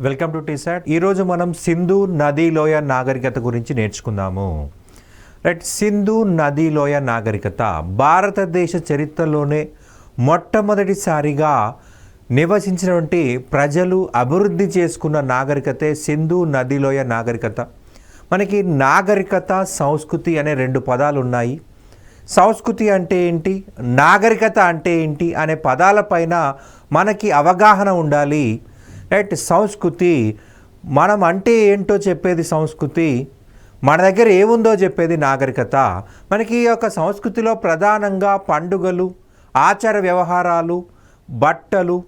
Welcome to T-SAT. ఈరోజు మనం సింధు నదీ లోయ నాగరికత గురించి నేర్చుకుందాము. రైట్, సింధు నదీ లోయ నాగరికత భారతదేశ చరిత్రలోనే మొట్టమొదటిసారిగా నివసించినటువంటి ప్రజలు అభివృద్ధి చేసుకున్న నాగరికతే సింధు నదీ లోయ నాగరికత. మనకి నాగరికత, సంస్కృతి అనే రెండు పదాలు ఉన్నాయి. సంస్కృతి అంటే ఏంటి, నాగరికత అంటే ఏంటి అనే పదాలపైన మనకి అవగాహన ఉండాలి. రైట్, సంస్కృతి మనం అంటే ఏంటో చెప్పేది సంస్కృతి, మన దగ్గర ఏముందో చెప్పేది నాగరికత. మనకి ఈ యొక్క సంస్కృతిలో ప్రధానంగా పండుగలు, ఆచార వ్యవహారాలు, బట్టలు,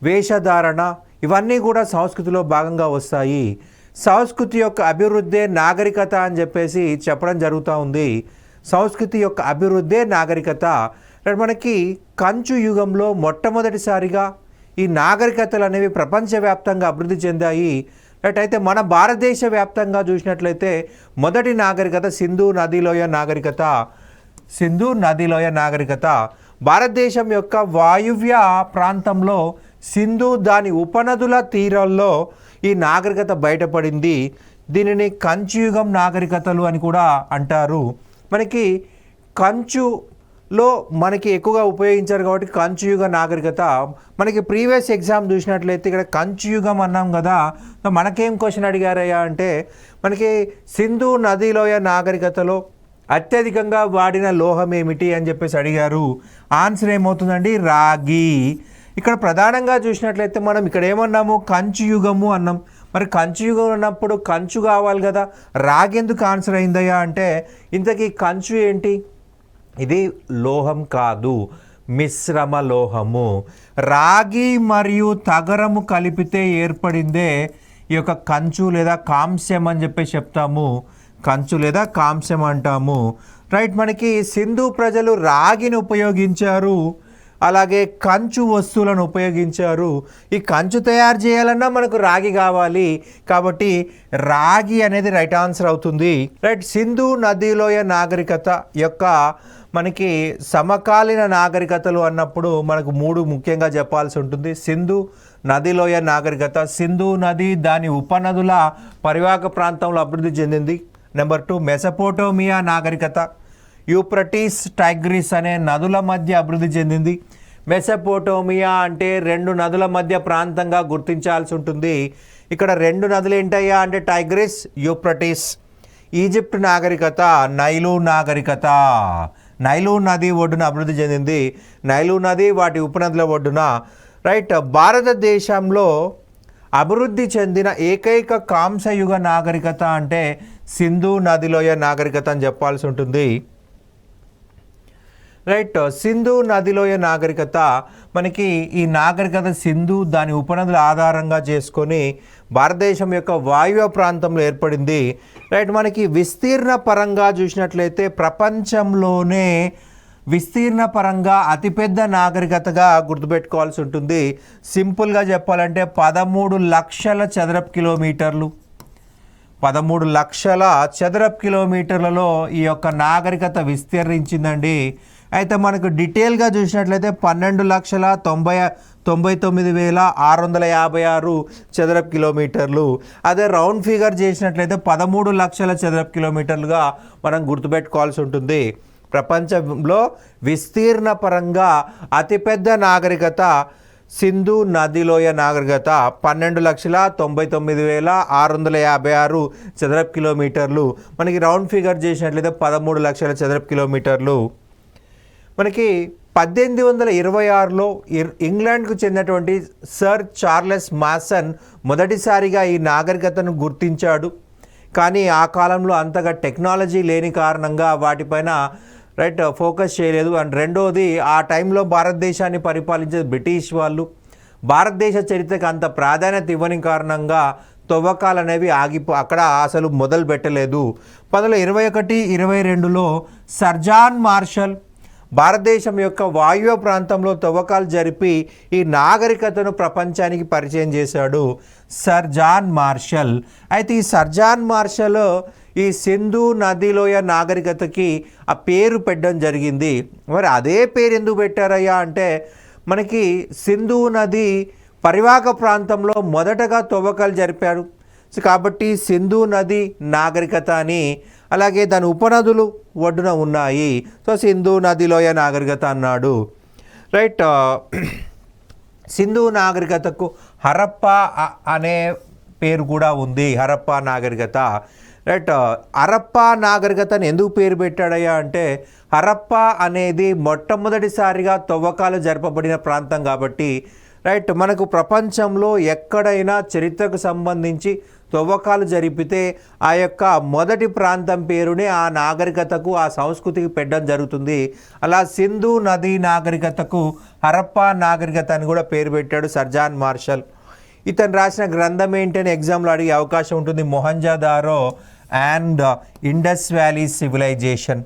వేషధారణ ఇవన్నీ కూడా సంస్కృతిలో భాగంగా వస్తాయి. సంస్కృతి యొక్క అభివృద్ధే నాగరికత అని చెప్పేసి చెప్పడం జరుగుతూ ఉంది. సంస్కృతి యొక్క అభివృద్ధే నాగరికత. మనకి కంచు యుగంలో మొట్టమొదటిసారిగా ఈ నాగరికతలు అనేవి ప్రపంచవ్యాప్తంగా అభివృద్ధి చెందాయి. అయితే మన భారతదేశ వ్యాప్తంగా చూసినట్లయితే మొదటి నాగరికత సింధు నదీలోయ నాగరికత. సింధు నదీలోయ నాగరికత భారతదేశం యొక్క వాయువ్య ప్రాంతంలో సింధు దాని ఉపనదుల తీరాల్లో ఈ నాగరికత బయటపడింది. దీనిని కంచుయుగం నాగరికతలు అని కూడా అంటారు. మనకి కంచులో మనకి ఎక్కువగా ఉపయోగించారు కాబట్టి కంచుయుగ నాగరికత. మనకి ప్రీవియస్ ఎగ్జామ్ చూసినట్లయితే ఇక్కడ కంచుయుగం అన్నాం కదా, మనకేం క్వశ్చన్ అడిగారయ్యా అంటే మనకి సింధు నదీలోయ నాగరికతలో అత్యధికంగా వాడిన లోహం ఏమిటి అని చెప్పేసి అడిగారు. ఆన్సర్ ఏమవుతుందండి, రాగి. ఇక్కడ ప్రధానంగా చూసినట్లయితే మనం ఇక్కడ ఏమన్నాము, కంచుయుగము అన్నాం. మరి కంచుయుగం అన్నప్పుడు కంచు కావాలి కదా, రాగి ఎందుకు ఆన్సర్ అయిందయ్యా అంటే ఇంతకీ కంచు ఏంటి, ఇది లోహం కాదు, మిశ్రమ లోహము. రాగి మరియు తగరము కలిపితే ఏర్పడిందే ఈ యొక్క కంచు లేదా కాంస్యం అని చెప్పేసి చెప్తాము. కంచు లేదా కాంస్యం అంటాము. రైట్, మనకి సింధు ప్రజలు రాగిని ఉపయోగించారు, అలాగే కంచు వస్తువులను ఉపయోగించారు. ఈ కంచు తయారు చేయాలన్నా మనకు రాగి కావాలి కాబట్టి రాగి అనేది రైట్ ఆన్సర్ అవుతుంది. రైట్, సింధు నదీలోయ నాగరికత యొక్క మనకి సమకాలీన నాగరికతలు అన్నప్పుడు మనకు మూడు ముఖ్యంగా చెప్పాల్సి ఉంటుంది. సింధు నదీలోయ నాగరికత, సింధు నది దాని ఉపనదుల పరివాహక ప్రాంతంలో అభివృద్ధి చెందింది. నెంబర్ 2 మెసపోటోమియా నాగరికత, యూప్రటీస్, టైగ్రిస్ అనే నదుల మధ్య అభివృద్ధి చెందింది. మెసపోటోమియా అంటే రెండు నదుల మధ్య ప్రాంతంగా గుర్తించాల్సి ఉంటుంది. ఇక్కడ రెండు నదులు ఏంటయ్యా అంటే టైగ్రిస్, యూప్రటీస్. ఈజిప్ట్ నాగరికత, నైలు నాగరికత, నైలు నది ఒడ్డున అభివృద్ధి చెందింది. నైలు నది వాటి ఉపనదుల ఒడ్డున. రైట్, భారతదేశంలో అభివృద్ధి చెందిన ఏకైక కాంస్యయుగ నాగరికత అంటే సింధు నదిలోయ నాగరికత అని చెప్పాల్సి ఉంటుంది. రైట్, సింధు నదిలోయ నాగరికత మనకి ఈ నాగరికత సింధు దాని ఉపనదుల ఆధారంగా చేసుకొని భారతదేశం యొక్క వాయువ్య ప్రాంతంలో ఏర్పడింది. రైట్, మనకి విస్తీర్ణ పరంగా చూసినట్లయితే ప్రపంచంలోనే విస్తీర్ణ పరంగా అతిపెద్ద నాగరికతగా గుర్తుపెట్టుకోవాల్సి ఉంటుంది. సింపుల్గా చెప్పాలంటే 13 లక్షల చదరపు కిలోమీటర్లు, 13 లక్షల చదరపు కిలోమీటర్లలో ఈ యొక్క నాగరికత విస్తరించిందండి. అయితే మనకు డీటెయిల్గా చూసినట్లయితే 12,99,656 చదరపు కిలోమీటర్లు. అదే రౌండ్ ఫిగర్ చేసినట్లయితే 13 లక్షల చదరపు కిలోమీటర్లుగా మనం గుర్తుపెట్టుకోవాల్సి ఉంటుంది. ప్రపంచంలో విస్తీర్ణ పరంగా అతిపెద్ద నాగరికత సింధు నదిలోయ నాగరికత, 12,99,656 చదరపు కిలోమీటర్లు. మనకి రౌండ్ ఫిగర్ చేసినట్లయితే 13 లక్షల చదరపు కిలోమీటర్లు. మనకి 1826లో ఇంగ్లాండ్కు చెందినటువంటి సర్ చార్లెస్ మాసన్ మొదటిసారిగా ఈ నాగరికతను గుర్తించాడు. కానీ ఆ కాలంలో అంతగా టెక్నాలజీ లేని కారణంగా వాటిపైన రైట్ ఫోకస్ చేయలేదు. అండ్ రెండోది, ఆ టైంలో భారతదేశాన్ని పరిపాలించే బ్రిటిష్ వాళ్ళు భారతదేశ చరిత్రకు అంత ప్రాధాన్యత ఇవ్వని కారణంగా తవ్వకాలు అనేవి అక్కడ అసలు మొదలు పెట్టలేదు. 1921-22లో సర్ జాన్ మార్షల్ భారతదేశం యొక్క వాయువ్య ప్రాంతంలో తవ్వకాలు జరిపి ఈ నాగరికతను ప్రపంచానికి పరిచయం చేశాడు సర్ జాన్ మార్షల్. అయితే ఈ సర్ జాన్ మార్షల్ ఈ సింధు నదిలోయ నాగరికతకి ఆ పేరు పెట్టడం జరిగింది. మరి అదే పేరు ఎందుకు పెట్టారయ్యా అంటే మనకి సింధు నది పరివాహక ప్రాంతంలో మొదటగా తవ్వకాలు జరిపారు. సో కాబట్టి సింధు నది నాగరికత అని, అలాగే దాని ఉపనదులు ఒడ్డున ఉన్నాయి. సో సింధు నదిలోయ నాగరికత అన్నాడు. రైట్. సింధు నాగరికతకు హరప్ప అనే పేరు కూడా ఉంది, హరప్పా నాగరికత. రైట్. హరప్పా నాగరికతని ఎందుకు పేరు పెట్టాడయ్యా అంటే, హరప్పా అనేది మొట్టమొదటిసారిగా తవ్వకాలు జరపబడిన ప్రాంతం కాబట్టి. రైట్. మనకు ప్రపంచంలో ఎక్కడైనా చరిత్రకు సంబంధించి తవ్వకాలు జరిపితే ఆ యొక్క మొదటి ప్రాంతం పేరునే ఆ నాగరికతకు, ఆ సంస్కృతికి పెట్టడం జరుగుతుంది. అలా సింధు నదీ నాగరికతకు హరప్పా నాగరికత అని కూడా పేరు పెట్టాడు సర్జాన్ మార్షల్. ఇతను రాసిన గ్రంథం ఏంటని ఎగ్జామ్లో అడిగే అవకాశం ఉంటుంది. Mohenjodaro and Indus valley civilization.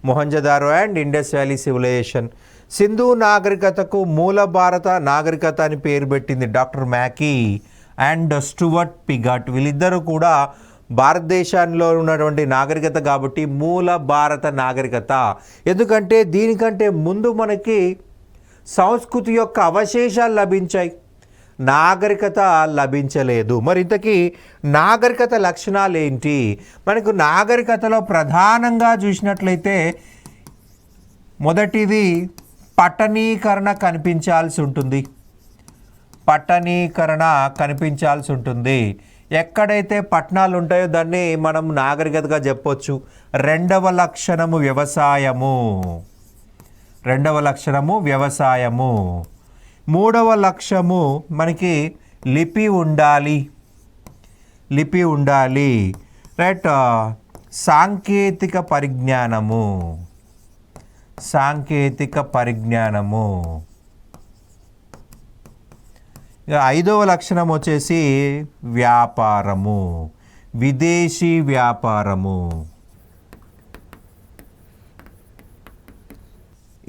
Mohenjodaro and Indus valley civilization. Sindhu నాగరికతకు మూల భారత నాగరికత అని పేరు పెట్టింది doctor Mackay and Stuart Piggott. వీళ్ళిద్దరూ కూడా భారతదేశంలో ఉన్నటువంటి నాగరికత కాబట్టి మూల భారత నాగరికత. ఎందుకంటే దీనికంటే ముందు మనకి సంస్కృతి యొక్క అవశేషాలు లభించాయి, నాగరికత లభించలేదు. మరి ఇంతకీ నాగరికత లక్షణాలు ఏంటి? మనకు నాగరికతలో ప్రధానంగా చూసినట్లయితే మొదటిది పట్టణీకరణ కనిపించాల్సి ఉంటుంది. పట్టణీకరణ కనిపించాల్సి ఉంటుంది. ఎక్కడైతే పట్టణాలు ఉంటాయో దాన్ని మనం నాగరికతగా చెప్పొచ్చు. రెండవ లక్షణము వ్యవసాయము. మూడవ లక్ష్యము మనకి లిపి ఉండాలి. రైట్. సాంకేతిక పరిజ్ఞానము. ఇక ఐదవ లక్షణం వచ్చేసి వ్యాపారము, విదేశీ వ్యాపారము.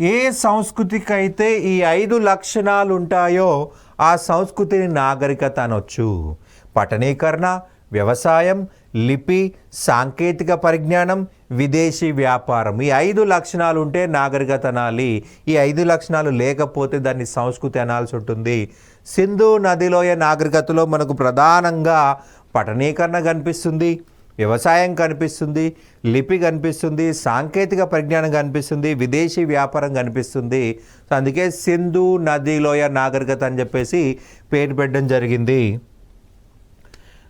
ఏ సంస్కృతికి అయితే ఈ 5 లక్షణాలు ఉంటాయో ఆ సంస్కృతిని నాగరికత అనొచ్చు. పట్టణీకరణ, వ్యవసాయం, లిపి, సాంకేతిక పరిజ్ఞానం, విదేశీ వ్యాపారం. ఈ 5 లక్షణాలు ఉంటే నాగరికత అనాలి. ఈ 5 లక్షణాలు లేకపోతే దాన్ని సంస్కృతి అనాల్సి ఉంటుంది. సింధు నదిలోయ నాగరికతలో మనకు ప్రధానంగా పట్టణీకరణ కనిపిస్తుంది, వ్యవసాయం కనిపిస్తుంది, లిపి కనిపిస్తుంది, సాంకేతిక పరిజ్ఞానం కనిపిస్తుంది, విదేశీ వ్యాపారం కనిపిస్తుంది. సో అందుకే సింధు నదిలోయ నాగరికత అని చెప్పేసి పేరు పెట్టడం జరిగింది.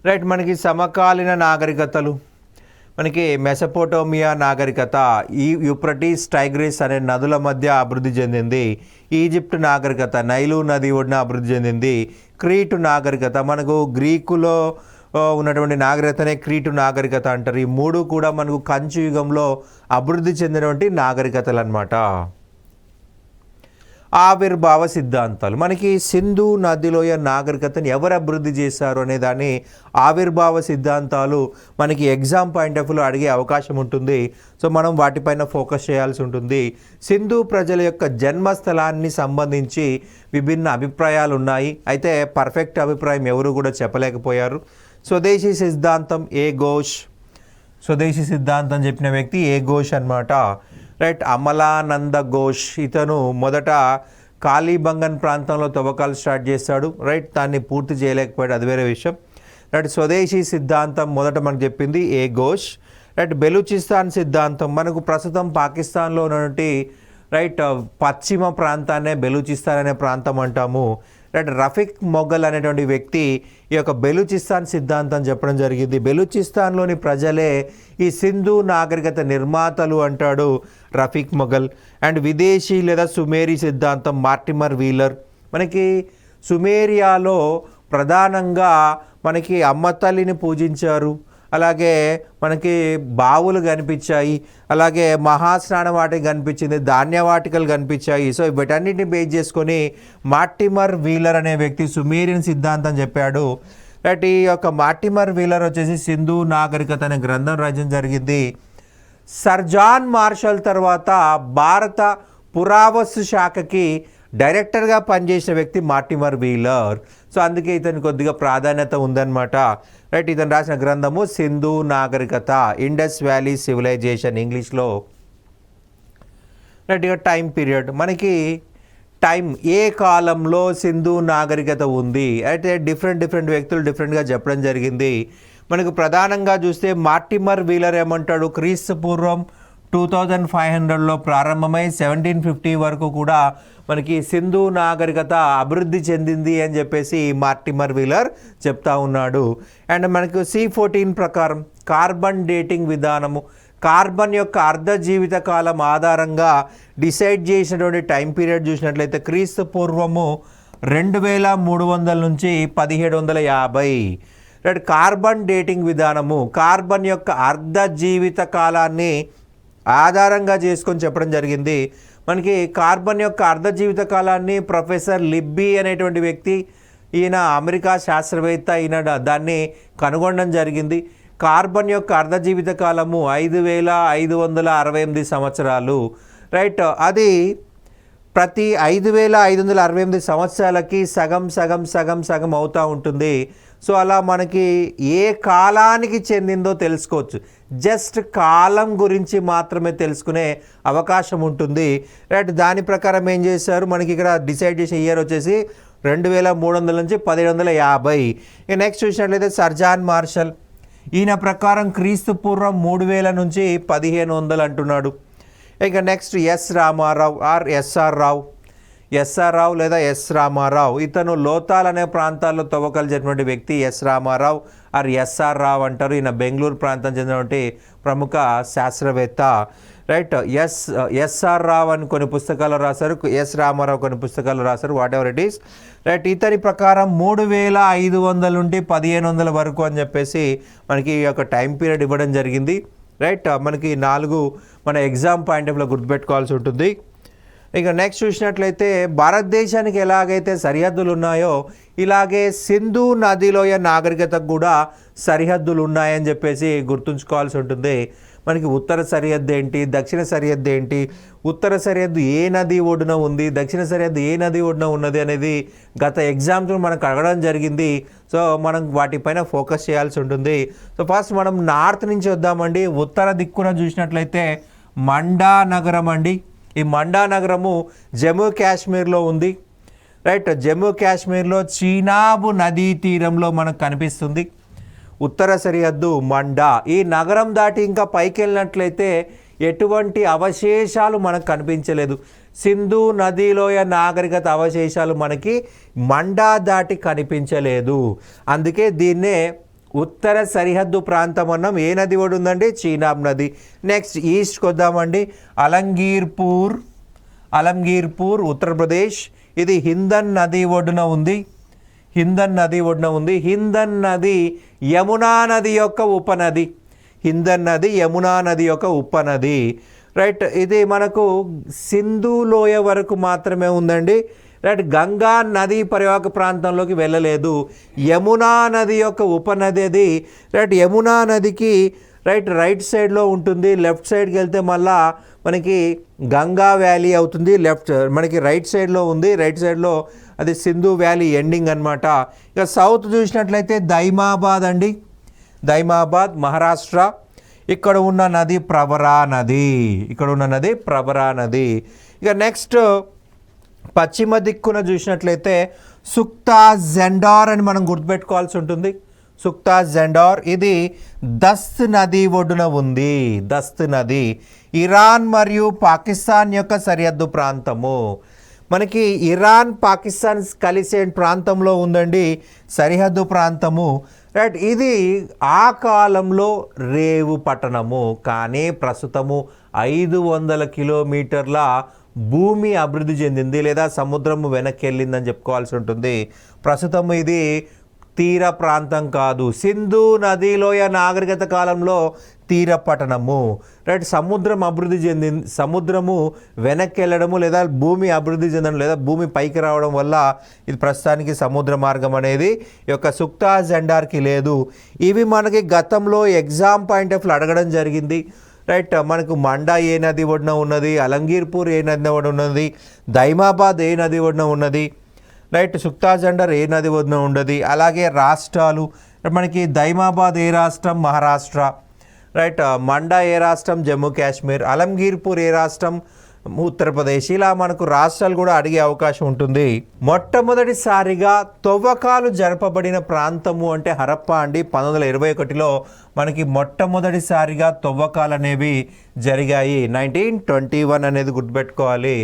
రైట్. మనకి సమకాలీన నాగరికతలు, మనకి మెసపోటోమియా నాగరికత ఈ యూఫ్రటీస్, టైగ్రిస్ అనే నదుల మధ్య అభివృద్ధి చెందింది. ఈజిప్ట్ నాగరికత నైలు నది ఒడ్డున అభివృద్ధి చెందింది. క్రీటు నాగరికత, మనకు గ్రీకులో ఉన్నటువంటి నాగరికతనే క్రీటు నాగరికత అంటారు. ఈ 3 కూడా మనకు కంచు యుగంలో అభివృద్ధి చెందినటువంటి నాగరికతలు అన్నమాట. ఆవిర్భావ సిద్ధాంతాలు, మనకి సింధు నదిలోయ నాగరికతను ఎవరు అభివృద్ధి చేశారు అనే దాన్ని ఆవిర్భావ సిద్ధాంతాలు మనకి ఎగ్జామ్ పాయింట్ ఆఫ్ వ్యూలో అడిగే అవకాశం ఉంటుంది. సో మనం వాటిపైన ఫోకస్ చేయాల్సి ఉంటుంది. సింధు ప్రజల యొక్క జన్మస్థలాన్ని సంబంధించి విభిన్న అభిప్రాయాలు ఉన్నాయి. అయితే పర్ఫెక్ట్ అభిప్రాయం ఎవరు కూడా చెప్పలేకపోయారు. స్వదేశీ సిద్ధాంతం స్వదేశీ సిద్ధాంతం చెప్పిన వ్యక్తి ఏ ఘోష్ అన్నమాట. రైట్. అమలానంద ఘోష్. ఇతను మొదట కాళీబంగన్ ప్రాంతంలో తవ్వకాలు స్టార్ట్ చేశాడు. రైట్. దాన్ని పూర్తి చేయలేకపోయాడు, అది వేరే విషయం. రైట్. స్వదేశీ సిద్ధాంతం మొదట మనకు చెప్పింది ఏ ఘోష్. రైట్. బెలూచిస్తాన్ సిద్ధాంతం, మనకు ప్రస్తుతం పాకిస్తాన్లో ఉన్నటువంటి రైట్ పశ్చిమ ప్రాంతాన్నే బెలూచిస్తాన్ అనే ప్రాంతం అంటాము. రైట్. రఫీక్ మొఘల్ అనేటువంటి వ్యక్తి ఈ యొక్క బెలూచిస్తాన్ సిద్ధాంతం చెప్పడం జరిగింది. బెలూచిస్తాన్లోని ప్రజలే ఈ సింధు నాగరికత నిర్మాతలు అంటాడు రఫీక్ మొఘల్. అండ్ విదేశీ లేదా సుమేరీ సిద్ధాంతం మార్టిమర్ వీలర్. మనకి సుమేరియాలో ప్రధానంగా మనకి అమ్మ తల్లిని పూజించారు, అలాగే మనకి బావులు కనిపించాయి, అలాగే మహాస్నాన వాటిక కనిపించింది, ధాన్యవాటికలు కనిపించాయి. సో వీటన్నిటిని బేస్ చేసుకొని మార్టిమర్ వీలర్ అనే వ్యక్తి సుమేరియన్ సిద్ధాంతం చెప్పాడు. రైట్. ఈ యొక్క మార్టిమర్ వీలర్ వచ్చేసి సింధు నాగరికత అనే గ్రంథం రచన జరిగింది. సర్జాన్ మార్షల్ తర్వాత భారత పురావస్తు శాఖకి డైరెక్టర్గా పనిచేసిన వ్యక్తి మార్టిమర్ వీలర్. సో అందుకే ఇతనికి కొద్దిగా ప్రాధాన్యత ఉందన్నమాట. రైట్. ఇతను రాసిన గ్రంథము సింధు నాగరికత, ఇండస్ వ్యాలీ సివిలైజేషన్ ఇంగ్లీష్లో. రైట్. ఇక టైం పీరియడ్, మనకి టైం ఏ కాలంలో సింధు నాగరికత ఉంది అయితే డిఫరెంట్ వ్యక్తులు డిఫరెంట్గా చెప్పడం జరిగింది. మనకు ప్రధానంగా చూస్తే మార్టిమర్ వీలర్ ఏమంటాడు, క్రీస్తు పూర్వం 2500లో ప్రారంభమై 1750 వరకు కూడా మనకి సింధు నాగరికత అభివృద్ధి చెందింది అని చెప్పేసి మార్టిమర్ వీలర్ చెప్తా ఉన్నాడు. అండ్ మనకు C14 ప్రకారం కార్బన్ డేటింగ్ విధానము, కార్బన్ యొక్క అర్ధ జీవిత కాలం ఆధారంగా డిసైడ్ చేసినటువంటి టైం పీరియడ్ చూసినట్లయితే క్రీస్తు పూర్వము 2300 నుంచి 1750. రైట్, కార్బన్ డేటింగ్ విధానము కార్బన్ యొక్క అర్ధ జీవిత కాలాన్ని ఆధారంగా చేసుకొని చెప్పడం జరిగింది. మనకి కార్బన్ యొక్క అర్ధ జీవిత కాలాన్ని ప్రొఫెసర్ లిబ్బీ అనేటువంటి వ్యక్తి, ఈయన అమెరికా శాస్త్రవేత్త, ఈయన దాన్ని కనుగొనడం జరిగింది. కార్బన్ యొక్క అర్ధ జీవిత కాలము 5568 సంవత్సరాలు. రైట్, అది ప్రతి 5568 సంవత్సరాలకి సగం అవుతూ ఉంటుంది. సో అలా మనకి ఏ కాలానికి చెందిందో తెలుసుకోవచ్చు. జస్ట్ కాలం గురించి మాత్రమే తెలుసుకునే అవకాశం ఉంటుంది. రైట్, దాని ప్రకారం ఏం చేశారు, మనకి ఇక్కడ డిసైడ్ చేసే ఇయర్ వచ్చేసి 2300 నుంచి 1750. ఇక నెక్స్ట్ చూసినట్లయితే సర్ జాన్ మార్షల్, ఈయన ప్రకారం క్రీస్తు పూర్వం 3000 నుంచి 1500 అంటున్నాడు. ఇక next S Ramarao R SR Rao లేదా ఎస్ రామారావు, ఇతను లోతాల్ అనే ప్రాంతాల్లో తవ్వకాలు జరిగినటువంటి వ్యక్తి ఎస్ రామారావు ఆర్ ఎస్ఆర్ రావు అంటారు. ఈయన బెంగళూరు ప్రాంతం చెందినటువంటి ప్రముఖ శాస్త్రవేత్త. రైట్, ఎస్ఆర్ రావు అని కొన్ని పుస్తకాలు రాశారు, ఎస్ రామారావు కొన్ని పుస్తకాలు రాశారు, what ever it is. Right, ఇతని ప్రకారం 3500 నుండి 1500 వరకు అని చెప్పేసి మనకి ఈ యొక్క టైం పీరియడ్ ఇవ్వడం జరిగింది. రైట్, మనకి 4 మన ఎగ్జామ్ పాయింట్ ఆఫ్లో గుర్తుపెట్టుకోవాల్సి ఉంటుంది. ఇక నెక్స్ట్ చూసినట్లయితే భారతదేశానికి ఎలాగైతే సరిహద్దులు ఉన్నాయో ఇలాగే సింధు నదిలోయ నాగరికతకు కూడా సరిహద్దులు ఉన్నాయని చెప్పేసి గుర్తుంచుకోవాల్సి ఉంటుంది. మనకి ఉత్తర సరిహద్దు ఏంటి, దక్షిణ సరిహద్దు ఏంటి, ఉత్తర సరిహద్దు ఏ నది ఒడ్డున ఉంది, దక్షిణ సరిహద్దు ఏ నది ఒడ్డున ఉన్నది అనేది గత ఎగ్జామ్స్లో మనకు అడగడం జరిగింది. సో మనం వాటిపైన ఫోకస్ చేయాల్సి ఉంటుంది. సో ఫస్ట్ మనం నార్త్ నుంచి వద్దామండి. ఉత్తర దిక్కున చూసినట్లయితే మండా నగరం అండి. ఈ మండా నగరము జమ్మూ కాశ్మీర్లో ఉంది. రైట్, జమ్మూ కాశ్మీర్లో చీనాబు నదీ తీరంలో మనకు కనిపిస్తుంది. ఉత్తర సరిహద్దు మండా. ఈ నగరం దాటి ఇంకా పైకి వెళ్ళినట్లయితే ఎటువంటి అవశేషాలు మనకు కనిపించలేదు. సింధు నదిలోయ నాగరికత అవశేషాలు మనకి మండా దాటి కనిపించలేదు. అందుకే దీన్నే ఉత్తర సరిహద్దు ప్రాంతం అన్నాం. ఏ నది ఒడి ఉందండి, చీనాబ్ నది. నెక్స్ట్ ఈస్ట్కి వద్దామండి. అలంగీర్పూర్ ఉత్తరప్రదేశ్. ఇది హిందన్ నది ఒడ్డున ఉంది. హిందన్ నది యమునా నది యొక్క ఉపనది. యమునా నది యొక్క ఉపనది. రైట్, ఇది మనకు సింధు లోయ వరకు మాత్రమే ఉందండి. రైట్, గంగా నది పరివాహక ప్రాంతంలోకి వెళ్ళలేదు. యమునా నది యొక్క ఉపనది అది. రైట్, యమునా నదికి రైట్ సైడ్లో ఉంటుంది. లెఫ్ట్ సైడ్కి వెళ్తే మళ్ళా మనకి గంగా వ్యాలీ అవుతుంది. మనకి రైట్ సైడ్లో ఉంది. రైట్ సైడ్లో అది సింధు వ్యాలీ ఎండింగ్ అనమాట. ఇక సౌత్ చూసినట్లయితే దైమాబాద్ అండి. దైమాబాద్ మహారాష్ట్ర. ఇక్కడ ఉన్న నది ప్రవరా నది. ఇక నెక్స్ట్ పశ్చిమ దిక్కున చూసినట్లయితే సుక్తా జెండార్ అని మనం గుర్తుపెట్టుకోవాల్సి ఉంటుంది. సుక్తా జెండార్ ఇది దస్త్ నది ఒడ్డున ఉంది. దస్త్ నది ఇరాన్ మరియు పాకిస్తాన్ యొక్క సరిహద్దు ప్రాంతము. మనకి ఇరాన్ పాకిస్తాన్ కలిసే ప్రాంతంలో ఉందండి సరిహద్దు ప్రాంతము. రైట్, ఇది ఆ కాలంలో రేవు పట్టణము, కానీ ప్రస్తుతము 500 కిలోమీటర్ల భూమి అభివృద్ధి చెందింది లేదా సముద్రము వెనక్కి వెళ్ళిందని చెప్పుకోవాల్సి ఉంటుంది. ప్రస్తుతం ఇది తీర ప్రాంతం కాదు. సింధు నదిలోయ నాగరికత కాలంలో తీర పట్టణము. రైట్, సముద్రం అభివృద్ధి చెందింది. సముద్రము వెనక్కి వెళ్ళడము లేదా భూమి అభివృద్ధి చెందడం లేదా భూమి పైకి రావడం వల్ల ఇది ప్రస్తుతానికి సముద్ర మార్గం అనేది ఈ యొక్క సుక్తా జెండార్కి లేదు. ఇవి మనకి గతంలో ఎగ్జామ్ పాయింట్ ఆఫ్ అడగడం జరిగింది. రైట్, మనకు మండా ఏ నది ఒడ్డున ఉన్నది, అలంగీర్పూర్ ఏ నది ఒడ్డున ఉన్నది, దైమాబాద్ ఏ నది ఒడ్డున ఉన్నది, రైట్, సుక్తా జెండార్ ఏ నది ఒడ్డున ఉన్నది. అలాగే రాష్ట్రాలు మనకి దైమాబాద్ ఏ రాష్ట్రం, మహారాష్ట్ర. రైట్, మండా ఏ రాష్ట్రం, జమ్మూ కాశ్మీర్. అలంగీర్పూర్ ఏ రాష్ట్రం, ఉత్తరప్రదేశ్, ఇలా మనకు రాష్ట్రాలు కూడా అడిగే అవకాశం ఉంటుంది. మొట్టమొదటిసారిగా తవ్వకాలు జరపబడిన ప్రాంతము అంటే హరప్ప అండి. 1921లో మనకి మొట్టమొదటిసారిగా తవ్వకాలు అనేవి జరిగాయి. 1921 అనేది గుర్తుపెట్టుకోవాలి.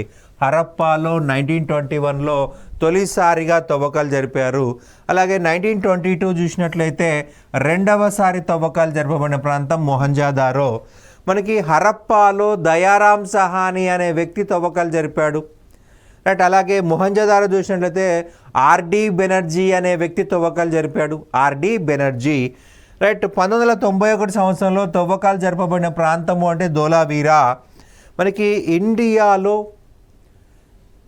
హరప్పాలో 1921లో తొలిసారిగా తవ్వకాలు జరిపారు. అలాగే 1922 చూసినట్లయితే రెండవసారి తవ్వకాలు జరపబడిన ప్రాంతం మొహంజదారో. మనకి హరప్పాలో దయారాం సహాని అనే వ్యక్తి తవ్వకాలు జరిపాడు. రైట్. అలాగే మొహంజదారో చూసినట్లయితే ఆర్డి బెనర్జీ అనే వ్యక్తి తవ్వకాలు జరిపాడు. ఆర్డి బెనర్జీ. రైట్. 1991 సంవత్సరంలో తవ్వకాలు జరపబడిన ప్రాంతము అంటే ధోలావీరా. మనకి ఇండియాలో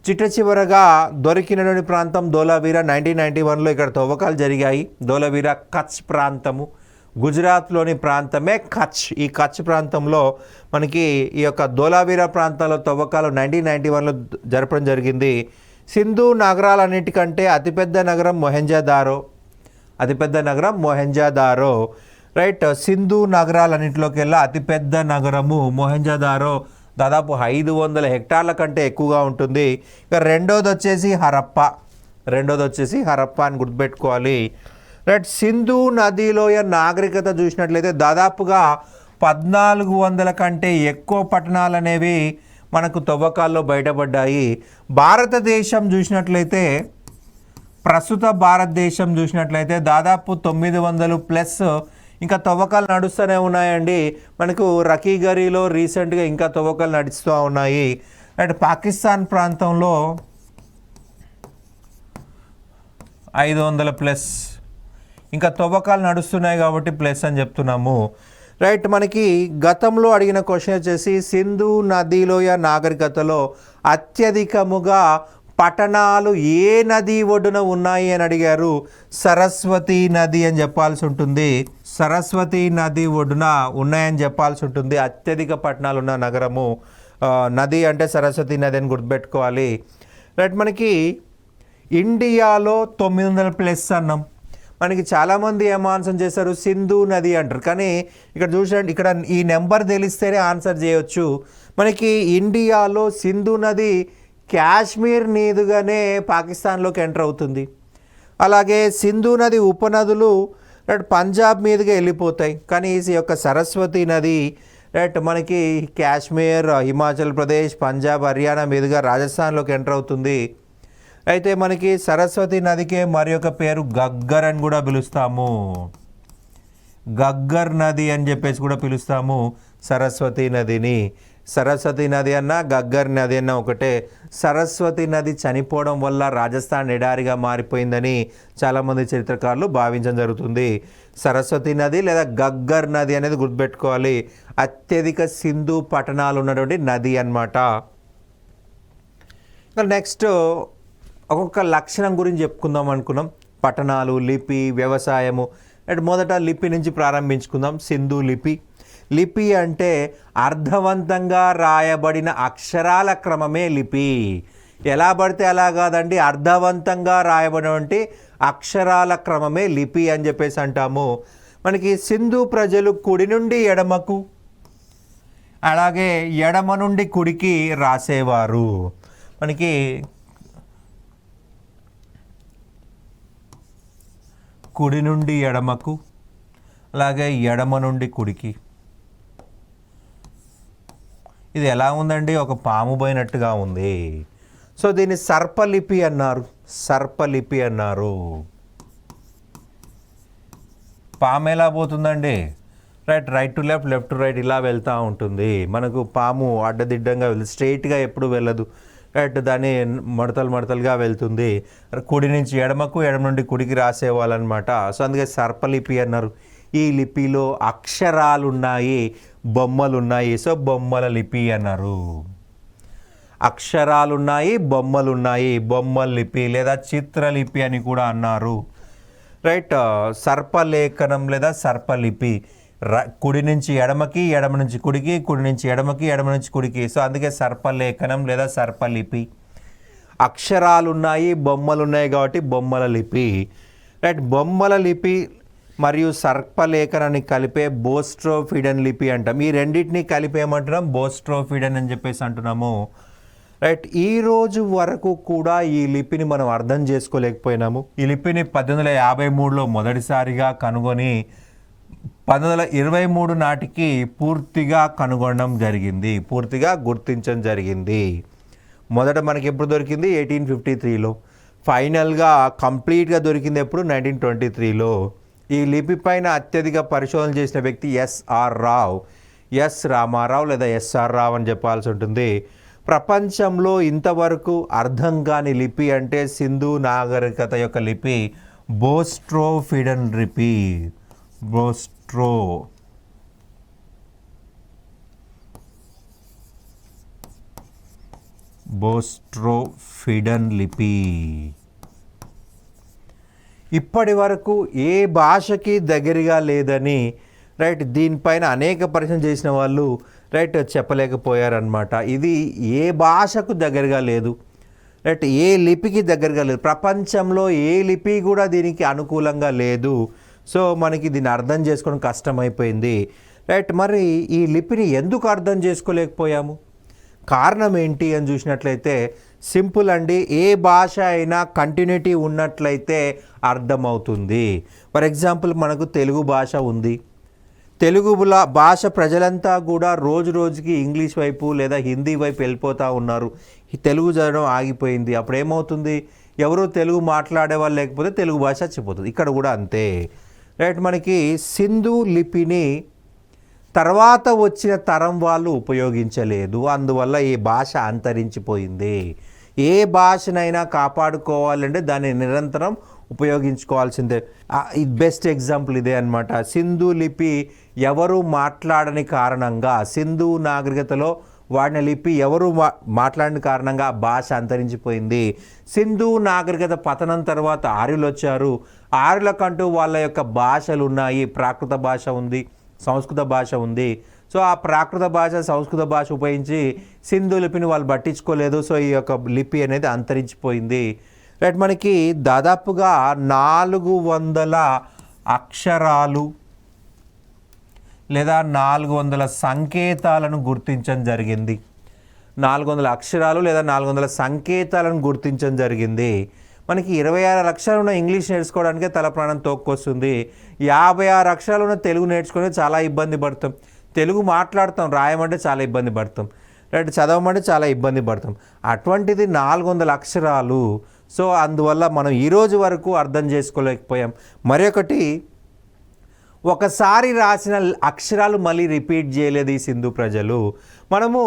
చిట్టచివరగా దొరికినటువంటి ప్రాంతం ధోలావీరా. 1991లో ఇక్కడ తవ్వకాలు జరిగాయి. ధోలావీరా కచ్ ప్రాంతము, గుజరాత్లోని ప్రాంతమే కచ్. ఈ కచ్ ప్రాంతంలో మనకి ఈ యొక్క ధోలావీరా ప్రాంతంలో తవ్వకాలు 1991లో జరపడం జరిగింది. సింధు నగరాలన్నిటికంటే అతిపెద్ద నగరం మొహెంజదారో. అతిపెద్ద నగరం మొహెంజదారో. రైట్. సింధు నగరాలన్నింటిలోకెల్లా అతిపెద్ద నగరము మొహెంజదారో. దాదాపు 500 హెక్టార్ల కంటే ఎక్కువగా ఉంటుంది. ఇక రెండోది వచ్చేసి హరప్ప అని గుర్తుపెట్టుకోవాలి. రైట్. సింధు నదిలోయ నాగరికత చూసినట్లయితే దాదాపుగా 1400 కంటే ఎక్కువ పట్టణాలు అనేవి మనకు తవ్వకాల్లో బయటపడ్డాయి. భారతదేశం చూసినట్లయితే ప్రస్తుత భారతదేశం చూసినట్లయితే దాదాపు 900+ ఇంకా తవ్వకాలు నడుస్తూనే ఉన్నాయండి. మనకు రకీగరీలో రీసెంట్గా ఇంకా తవ్వకాలు నడుస్తూ ఉన్నాయి. అండ్ పాకిస్తాన్ ప్రాంతంలో 500+ ఇంకా తవ్వకాలు నడుస్తున్నాయి కాబట్టి ప్లస్ అని చెప్తున్నాము. రైట్. మనకి గతంలో అడిగిన క్వశ్చన్ వచ్చేసి సింధు నదిలోయ నాగరికతలో అత్యధికముగా పట్టణాలు ఏ నది ఒడ్డున ఉన్నాయి అని అడిగారు. సరస్వతి నది అని చెప్పాల్సి ఉంటుంది. సరస్వతి నది ఒడ్డున ఉన్నాయని చెప్పాల్సి ఉంటుంది. అత్యధిక పట్టణాలు ఉన్న నగరము నది అంటే సరస్వతి నది అని గుర్తుపెట్టుకోవాలి. రైట్. మనకి ఇండియాలో 900+ అన్నాం. మనకి చాలామంది ఏం ఆన్సర్ చేశారు, సింధు నది అంటారు. కానీ ఇక్కడ చూసండి, ఇక్కడ ఈ నెంబర్ తెలిస్తేనే ఆన్సర్ చేయొచ్చు. మనకి ఇండియాలో సింధు నది కాశ్మీర్ మీదుగానే పాకిస్తాన్లోకి ఎంటర్ అవుతుంది. అలాగే సింధు నది ఉపనదులు పంజాబ్ మీదుగా వెళ్ళిపోతాయి. కానీ ఈ యొక్క సరస్వతి నది రైట్ మనకి కాశ్మీర్, హిమాచల్ ప్రదేశ్, పంజాబ్, హర్యానా మీదుగా రాజస్థాన్లోకి ఎంటర్ అవుతుంది. అయితే మనకి సరస్వతి నదికే మరి ఒక పేరు గగ్గర్ అని కూడా పిలుస్తాము. గగ్గర్ నది అని చెప్పేసి కూడా పిలుస్తాము సరస్వతి నదిని. సరస్వతి నది అన్నా గగ్గర్ నది అన్నా ఒకటే. సరస్వతి నది చనిపోవడం వల్ల రాజస్థాన్ ఎడారిగా మారిపోయిందని చాలామంది చరిత్రకారులు భావించడం జరుగుతుంది. సరస్వతి నది లేదా గగ్గర్ నది అనేది గుర్తుపెట్టుకోవాలి. అత్యధిక సింధు పట్టణాలు ఉన్నటువంటి నది అన్నమాట. నెక్స్ట్ ఒక్కొక్క లక్షణం గురించి చెప్పుకుందాం అనుకున్నాం. పట్టణాలు, లిపి, వ్యవసాయము. అండ్ మొదట లిపి నుంచి ప్రారంభించుకుందాం. సింధు లిపి. లిపి అంటే అర్థవంతంగా రాయబడిన అక్షరాల క్రమమే లిపి. ఎలా పడితే అలా కాదండి, అర్థవంతంగా రాయబడినటువంటి అక్షరాల క్రమమే లిపి అని చెప్పేసి అంటాము. మనకి సింధు ప్రజలు కుడి నుండి ఎడమకు, అలాగే ఎడమ నుండి కుడికి రాసేవారు. మనకి కుడి నుండి ఎడమకు, అలాగే ఎడమ నుండి కుడికి. ఇది ఎలా ఉందండి, ఒక పాము పోయినట్టుగా ఉంది. సో దీన్ని సర్పలిపి అన్నారు. సర్పలిపి అన్నారు. పాము ఎలా పోతుందండి, right to left, left to right ఇలా వెళ్తూ ఉంటుంది. మనకు పాము అడ్డదిడ్డంగా స్ట్రైట్గా ఎప్పుడు వెళ్ళదు. రైట్, దాన్ని మడతలుగా వెళ్తుంది. కుడి నుంచి ఎడమకు, ఎడమ నుండి కుడికి రాసేవాళ్ళనమాట. సో అందుకే సర్పలిపి అన్నారు. ఈ లిపిలో అక్షరాలు ఉన్నాయి, బొమ్మలు ఉన్నాయి. సో బొమ్మల లిపి అన్నారు. అక్షరాలు ఉన్నాయి, బొమ్మలు ఉన్నాయి, బొమ్మల లిపి లేదా చిత్రలిపి అని కూడా అన్నారు. రైట్. సర్పలేఖనం లేదా సర్పలిపి. కుడి నుంచి ఎడమకి, ఎడమ నుంచి కుడికి, కుడి నుంచి ఎడమకి, ఎడమ నుంచి కుడికి. సో అందుకే సర్పలేఖనం లేదా సర్పలిపి. అక్షరాలు ఉన్నాయి, బొమ్మలు ఉన్నాయి కాబట్టి బొమ్మల లిపి. రైట్. బొమ్మల లిపి మరియు సర్పలేఖనాన్ని కలిపే బోస్ట్రోఫిడన్ లిపి అంటాం. ఈ రెండింటిని కలిపి ఏమంటున్నాం, బోస్ట్రోఫిడన్ అని చెప్పేసి అంటున్నాము. రైట్, ఈ రోజు వరకు కూడా ఈ లిపిని మనం అర్థం చేసుకోలేకపోయినాము. ఈ లిపిని 1853లో మొదటిసారిగా కనుగొని 1923 నాటికి పూర్తిగా కనుగొనడం జరిగింది, పూర్తిగా గుర్తించడం జరిగింది. మొదట మనకి ఎప్పుడు దొరికింది? 1853లో. ఫైనల్గా కంప్లీట్గా దొరికింది ఎప్పుడు? 1923లో. ఈ లిపి పైన అత్యధిక పరిశోధన చేసిన వ్యక్తి ఎస్ఆర్ రావ్, ఎస్ రామారావు లేదా ఎస్ఆర్ రావ్ అని చెప్పాల్సి ఉంటుంది. ప్రపంచంలో ఇంతవరకు అర్థం కాని లిపి అంటే సింధు నాగరికత యొక్క లిపి బోస్ట్రోఫిడన్ లిపి. బోస్ట్రోఫిడన్ లిపి. ఇప్పటి వరకు ఏ భాషకి దగ్గరగా లేదని రైట్ దీనిపైన అనేక పరిశీలన చేసిన వాళ్ళు రైట్ చెప్పలేకపోయారనమాట. ఇది ఏ భాషకు దగ్గరగా లేదు, రైట్ ఏ లిపికి దగ్గరగా లేదు, ప్రపంచంలో ఏ లిపి కూడా దీనికి అనుకూలంగా లేదు. సో మనకి దీన్ని అర్థం చేసుకోవడం కష్టమైపోయింది. రైట్, మరి ఈ లిపిని ఎందుకు అర్థం చేసుకోలేకపోయాము? కారణం ఏంటి అని చూసినట్లయితే సింపుల్ అండి. ఏ భాష అయినా కంటిన్యూటీ ఉన్నట్లయితే అర్థమవుతుంది. ఫర్ ఎగ్జాంపుల్ మనకు తెలుగు భాష ఉంది. తెలుగు భాష ప్రజలంతా కూడా రోజు రోజుకి ఇంగ్లీష్ వైపు లేదా హిందీ వైపు వెళ్ళిపోతూ ఉన్నారు. తెలుగు చదవడం ఆగిపోయింది. అప్పుడు ఏమవుతుంది? ఎవరో తెలుగు మాట్లాడే వాళ్ళు లేకపోతే తెలుగు భాష చచ్చిపోతుంది. ఇక్కడ కూడా అంతే. రైట్, మనకి సింధు లిపిని తర్వాత వచ్చిన తరం వాళ్ళు ఉపయోగించలేదు, అందువల్ల ఈ భాష అంతరించిపోయింది. ఏ భాషనైనా కాపాడుకోవాలంటే దాన్ని నిరంతరం ఉపయోగించుకోవాల్సిందే. బెస్ట్ ఎగ్జాంపుల్ ఇదే అనమాట. సింధు లిపి ఎవరు మాట్లాడని కారణంగా, సింధు నాగరికతలో వాడిన లిపి ఎవరు మాట్లాడిన కారణంగా భాష అంతరించిపోయింది. సింధు నాగరికత పతనం తర్వాత ఆర్యులు వచ్చారు. ఆర్యులకంటూ వాళ్ళ యొక్క భాషలు ఉన్నాయి. ప్రాకృత భాష ఉంది, సంస్కృత భాష ఉంది. సో ఆ ప్రాకృత భాష, సంస్కృత భాష ఉపయోగించి సింధు లిపిని వాళ్ళు పట్టించుకోలేదు. సో ఈ యొక్క లిపి అనేది అంతరించిపోయింది. రైట్, మనకి దాదాపుగా 400 అక్షరాలు లేదా 400 సంకేతాలను గుర్తించడం జరిగింది. 400 అక్షరాలు లేదా 400 సంకేతాలను గుర్తించడం జరిగింది. మనకి 26 అక్షరాలు ఉన్న ఇంగ్లీష్ నేర్చుకోవడానికే తల ప్రాణం తోక్కొస్తుంది. 56 అక్షరాలు ఉన్న తెలుగు నేర్చుకునే చాలా ఇబ్బంది పడతాం. తెలుగు మాట్లాడతాం, రాయమంటే చాలా ఇబ్బంది పడతాం, రైట్ చదవమంటే చాలా ఇబ్బంది పడతాం. అటువంటిది 400 అక్షరాలు. సో అందువల్ల మనం ఈరోజు వరకు అర్థం చేసుకోలేకపోయాం. మరొకటి, ఒకసారి రాసిన అక్షరాలు మళ్ళీ రిపీట్ చేయలేదు ఈ సింధు ప్రజలు. మనము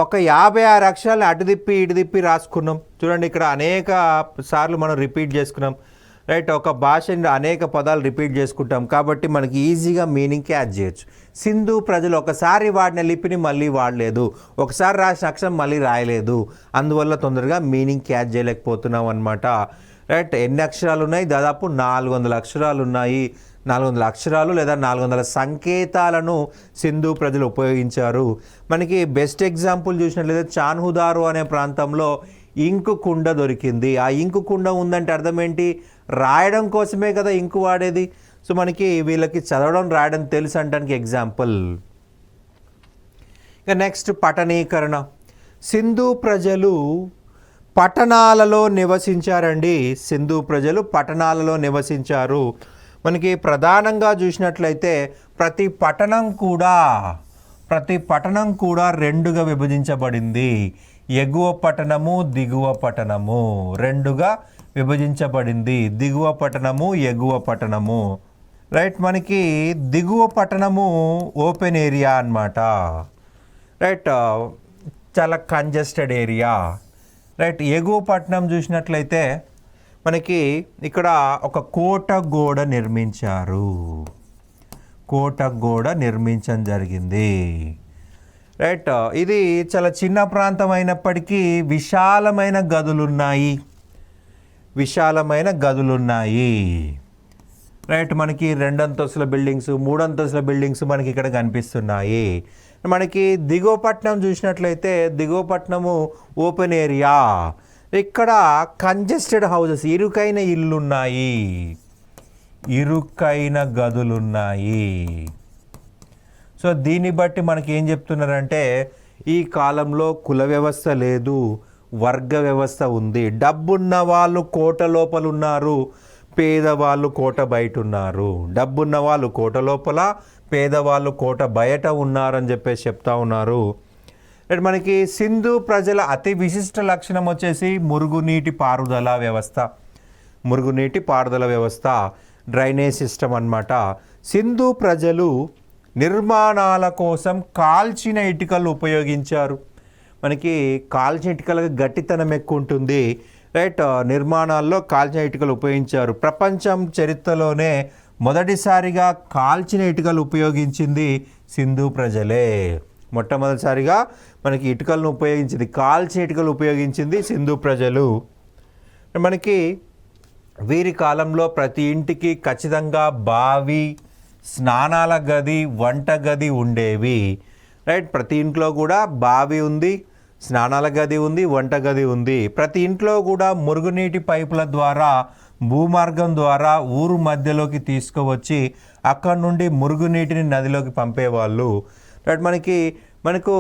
ఒక 56 అక్షరాలు అటు తిప్పి ఇటు తిప్పి రాసుకున్నాం. చూడండి, ఇక్కడ అనేక సార్లు మనం రిపీట్ చేసుకున్నాం. రైట్, ఒక భాషని అనేక పదాలు రిపీట్ చేసుకుంటాం కాబట్టి మనకి ఈజీగా మీనింగ్ క్యాచ్ చేయొచ్చు. సింధు ప్రజలు ఒకసారి వాడిన లిపిని మళ్ళీ వాడలేదు, ఒకసారి రాసిన అక్షరం మళ్ళీ రాయలేదు, అందువల్ల తొందరగా మీనింగ్ క్యాచ్ చేయలేకపోతున్నాం అనమాట. రైట్, ఎన్ని అక్షరాలు ఉన్నాయి? దాదాపు 400 అక్షరాలు ఉన్నాయి. 400 అక్షరాలు లేదా 400 సంకేతాలను సింధు ప్రజలు ఉపయోగించారు. మనకి బెస్ట్ ఎగ్జాంపుల్ చూసినట్లయితే చాన్హుదారో అనే ప్రాంతంలో ఇంకు కుండ దొరికింది. ఆ ఇంకు కుండ ఉందంటే అర్థం ఏంటి? రాయడం కోసమే కదా ఇంకు వాడేది. సో మనకి వీళ్ళకి చదవడం రాయడం తెలుసు అంటానికి ఎగ్జాంపుల్. ఇక నెక్స్ట్ పట్టణీకరణ. సింధు ప్రజలు పట్టణాలలో నివసించారండి. సింధు ప్రజలు పట్టణాలలో నివసించారు. మనకి ప్రధానంగా చూసినట్లయితే ప్రతి పట్టణం కూడా రెండుగా విభజించబడింది. ఎగువ పట్టణము, దిగువ పట్టణము రెండుగా విభజించబడింది. దిగువ పట్టణము, ఎగువ పట్టణము. రైట్, మనకి దిగువ పట్టణము ఓపెన్ ఏరియా అన్నమాట. రైట్, చాలా కంజెస్టెడ్ ఏరియా. రైట్, ఎగువ పట్టణం చూసినట్లయితే మనకి ఇక్కడ ఒక కోట గోడ నిర్మించడం జరిగింది. రైట్, ఇది చాలా చిన్న ప్రాంతం అయినప్పటికీ విశాలమైన గదులున్నాయి. రైట్, మనకి 2 అంతస్తుల బిల్డింగ్స్, 3 అంతస్తుల బిల్డింగ్స్ మనకి ఇక్కడ కనిపిస్తున్నాయి. మనకి దిగువ పట్టణం చూసినట్లయితే దిగువ పట్టణము ఓపెన్ ఏరియా. ఇక్కడ కంజెస్టెడ్ హౌసెస్, ఇరుకైన ఇల్లున్నాయి, ఇరుకైన గదులున్నాయి. సో దీన్ని బట్టి మనకి ఏం చెప్తున్నారంటే ఈ కాలంలో కుల వ్యవస్థ లేదు, వర్గ వ్యవస్థ ఉంది. డబ్బున్న వాళ్ళు కోట లోపల ఉన్నారు, పేదవాళ్ళు కోట బయట ఉన్నారు. డబ్బున్న వాళ్ళు కోట లోపల, పేదవాళ్ళు కోట బయట ఉన్నారని చెప్పేసి చెప్తా ఉన్నారు. మనకి సింధు ప్రజల అతి విశిష్ట లక్షణం వచ్చేసి మురుగునీటి పారుదల వ్యవస్థ. మురుగునీటి పారుదల వ్యవస్థ, డ్రైనేజ్ సిస్టమ్ అన్నమాట. సింధు ప్రజలు నిర్మాణాల కోసం కాల్చిన ఇటుకలు ఉపయోగించారు. మనకి కాల్చిన ఇటుకలకు గట్టితనం ఎక్కువ ఉంటుంది, రైట్. నిర్మాణాల్లో కాల్చిన ఇటుకలు ఉపయోగించారు. ప్రపంచం చరిత్రలోనే మొదటిసారిగా కాల్చిన ఇటుకలు ఉపయోగించింది సింధు ప్రజలే. మొట్టమొదటిసారిగా మనకి ఇటుకలను ఉపయోగించింది, కాల్చిన ఇటుకలు ఉపయోగించింది సింధు ప్రజలు. మనకి వీరి కాలంలో ప్రతి ఇంటికి ఖచ్చితంగా బావి, స్నానాల గది, వంట గది ఉండేవి, రైట్. ప్రతి ఇంట్లో కూడా బావి ఉంది, స్నానాల గది ఉంది, వంట గది ఉంది. ప్రతి ఇంట్లో కూడా మురుగునీటి పైపుల ద్వారా, భూమార్గం ద్వారా ఊరు మధ్యలోకి తీసుకువచ్చి అక్కడ నుండి మురుగునీటిని నదిలోకి పంపేవాళ్ళు, రైట్. మనకు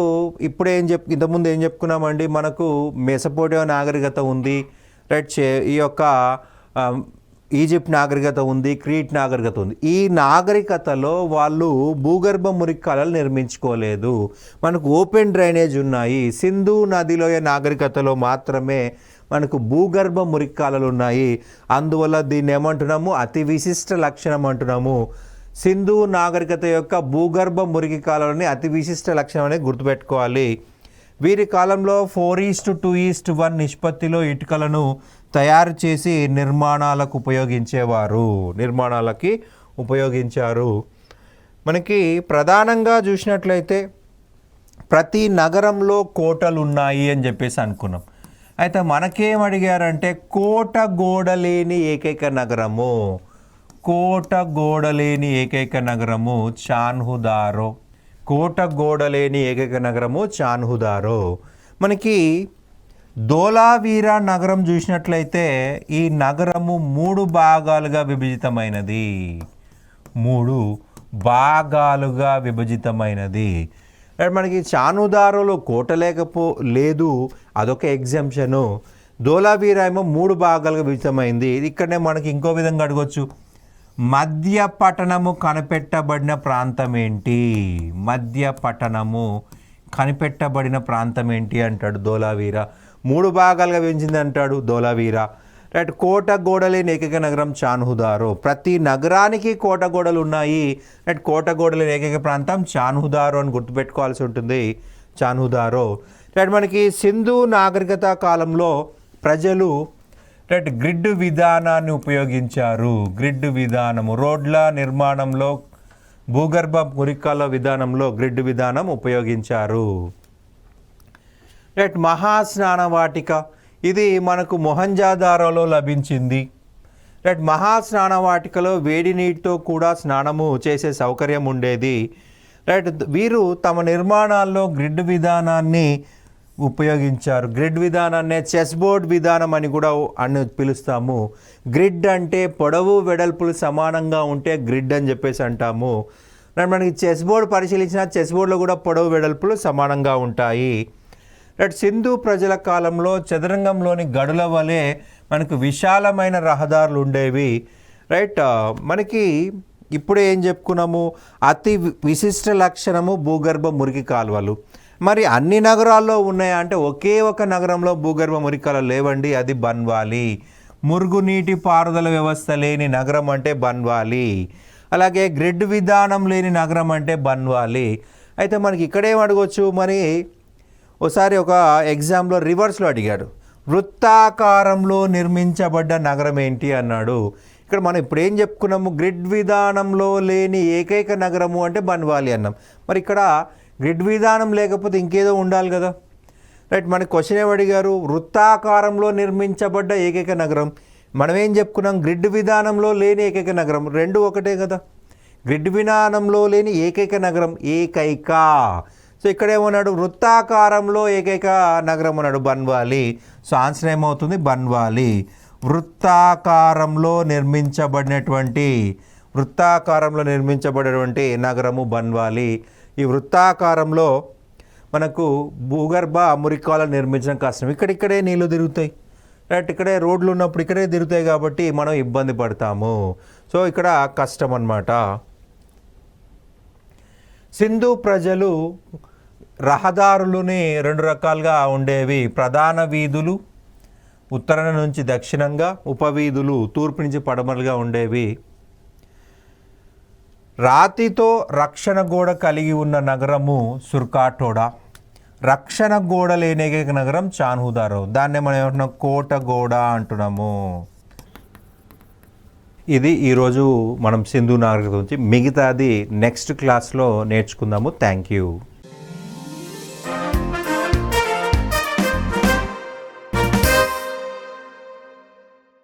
ఇప్పుడు ఇంతకుముందు ఏం చెప్పుకున్నామండి, మనకు మెసపోటియా నాగరికత ఉంది, రైట్. ఈ యొక్క ఈజిప్ట్ నాగరికత ఉంది, క్రీట్ నాగరికత ఉంది. ఈ నాగరికతలో వాళ్ళు భూగర్భ మురికి కాలువలు నిర్మించుకోలేదు, మనకు ఓపెన్ డ్రైనేజ్ ఉన్నాయి. సింధు నదిలోయ నాగరికతలో మాత్రమే మనకు భూగర్భ మురికి కాలువలు ఉన్నాయి. అందువల్ల దీన్ని ఏమంటున్నాము, అతి విశిష్ట లక్షణం అంటున్నాము. సింధు నాగరికత యొక్క భూగర్భ మురికి కాలువలని అతి విశిష్ట లక్షణం అనేది గుర్తుపెట్టుకోవాలి. వీరి కాలంలో 4:2:1 నిష్పత్తిలో ఇటుకలను తయారు చేసి నిర్మాణాలకు ఉపయోగించారు. మనకి ప్రధానంగా చూసినట్లయితే ప్రతి నగరంలో కోటలు ఉన్నాయి అని చెప్పేసి అనుకున్నాం. అయితే మనకేం అడిగారంటే కోట గోడలేని ఏకైక నగరము, కోట గోడలేని ఏకైక నగరము చాన్హుదారో. కోట గోడలేని ఏకైక నగరము చాన్హుదారో. మనకి ధోలావీరా నగరం చూసినట్లయితే ఈ నగరము 3 భాగాలుగా విభజితమైనది, 3 భాగాలుగా విభజితమైనది. మనకి చాన్హుదారోలో కోట లేదు, అదొక ఎగ్జంప్షను. ధోలావీరా ఏమో 3 భాగాలుగా విభజితమైంది. ఇక్కడనే మనకి ఇంకో విధంగా అడగవచ్చు, మధ్య పట్టణము కనిపెట్టబడిన ప్రాంతం ఏంటి? మధ్య పట్టణము కనిపెట్టబడిన ప్రాంతం ఏంటి అంటాడు ధోలావీరా. 3 భాగాలుగా పెంచింది అంటాడు ధోలావీరా, రైట్. కోట గోడలేని ఏకైక నగరం చాన్హుదారో. ప్రతి నగరానికి కోట గోడలు ఉన్నాయి, రైట్. కోట గోడలేని ఏకైక ప్రాంతం చాన్హుదారో అని గుర్తుపెట్టుకోవాల్సి ఉంటుంది, చాన్హుదారో, రైట్. మనకి సింధు నాగరికత కాలంలో ప్రజలు, రైట్, గ్రిడ్ విధానాన్ని ఉపయోగించారు. గ్రిడ్ విధానము రోడ్ల నిర్మాణంలో, భూగర్భ మురికాల విధానంలో గ్రిడ్ విధానం ఉపయోగించారు, రైట్. మహాస్నాన వాటిక ఇది మనకు మొహంజాదారోలో లభించింది, రైట్. మహాస్నాన వాటికలో వేడి నీటితో కూడా స్నానము చేసే సౌకర్యం ఉండేది, రైట్. వీరు తమ నిర్మాణాల్లో గ్రిడ్ విధానాన్ని ఉపయోగించారు. గ్రిడ్ విధానాన్ని చెస్ బోర్డ్ విధానం అని కూడా పిలుస్తాము. గ్రిడ్ అంటే పొడవు వెడల్పులు సమానంగా ఉంటే గ్రిడ్ అని చెప్పేసి అంటాము. మనకి చెస్ బోర్డు పరిశీలించిన చెస్ బోర్డులో కూడా పొడవు వెడల్పులు సమానంగా ఉంటాయి, రైట్. సింధు ప్రజల కాలంలో చదరంగంలోని గడుల వలె మనకు విశాలమైన రహదారులు ఉండేవి, రైట్. మనకి ఇప్పుడే ఏం చెప్పుకున్నాము, అతి విశిష్ట లక్షణము భూగర్భ మురికి కాలువలు. మరి అన్ని నగరాల్లో ఉన్నాయా అంటే ఒకే ఒక నగరంలో భూగర్భ మురికి కాలువలు లేవండి, అది బన్వాలి. మురుగునీటి పారుదల వ్యవస్థ లేని నగరం అంటే బన్వాలి. అలాగే గ్రిడ్ విధానం లేని నగరం అంటే బన్వాలి. అయితే మనకి ఇక్కడేం అడగవచ్చు, మరి ఒకసారి ఒక ఎగ్జామ్లో రివర్స్లో అడిగాడు, వృత్తాకారంలో నిర్మించబడ్డ నగరం ఏంటి అన్నాడు. ఇక్కడ మనం ఇప్పుడు ఏం చెప్పుకున్నాము, గ్రిడ్ విధానంలో లేని ఏకైక నగరము అంటే బన్వాలి అన్నాం. మరి ఇక్కడ గ్రిడ్ విధానం లేకపోతే ఇంకేదో ఉండాలి కదా, రైట్. మనకి క్వశ్చన్ ఏమి అడిగారు, వృత్తాకారంలో నిర్మించబడ్డ ఏకైక నగరం. మనం ఏం చెప్పుకున్నాం, గ్రిడ్ విధానంలో లేని ఏకైక నగరం, రెండు ఒకటే కదా. గ్రిడ్ విధానంలో లేని ఏకైక నగరం ఏకైక. సో ఇక్కడ ఏమన్నాడు, వృత్తాకారంలో ఏకైక నగరం అన్నాడు, బన్వాలి. సో ఆన్సర్ ఏమవుతుంది, బన్వాలి. వృత్తాకారంలో నిర్మించబడినటువంటి నగరము బన్వాలి. ఈ వృత్తాకారంలో మనకు భూగర్భ మురికాలను నిర్మించడం కష్టం. ఇక్కడిక్కడే నీళ్లు తిరుగుతాయి, రైట్. ఇక్కడే రోడ్లు ఉన్నప్పుడు ఇక్కడే తిరుగుతాయి కాబట్టి మనం ఇబ్బంది పడతాము. సో ఇక్కడ కష్టం అన్నమాట. సింధు ప్రజలు రహదారులని 2 రకాలుగా ఉండేవి. ప్రధాన వీధులు ఉత్తరం నుంచి దక్షిణంగా, ఉపవీధులు తూర్పు నుంచి పడమరలుగా ఉండేవి. రాతితో రక్షణ గోడ కలిగి ఉన్న నగరము సుర్కాటోడా. రక్షణ గోడ లేని ఏకైక నగరం చాన్హుదారో. దాన్నే మనం ఏమంటున్నాం, కోట గోడ అంటున్నాము. ఇది ఈరోజు మనం సింధు నాగరికత గురించి. మిగతాది నెక్స్ట్ క్లాస్లో నేర్చుకుందాము. Thank you.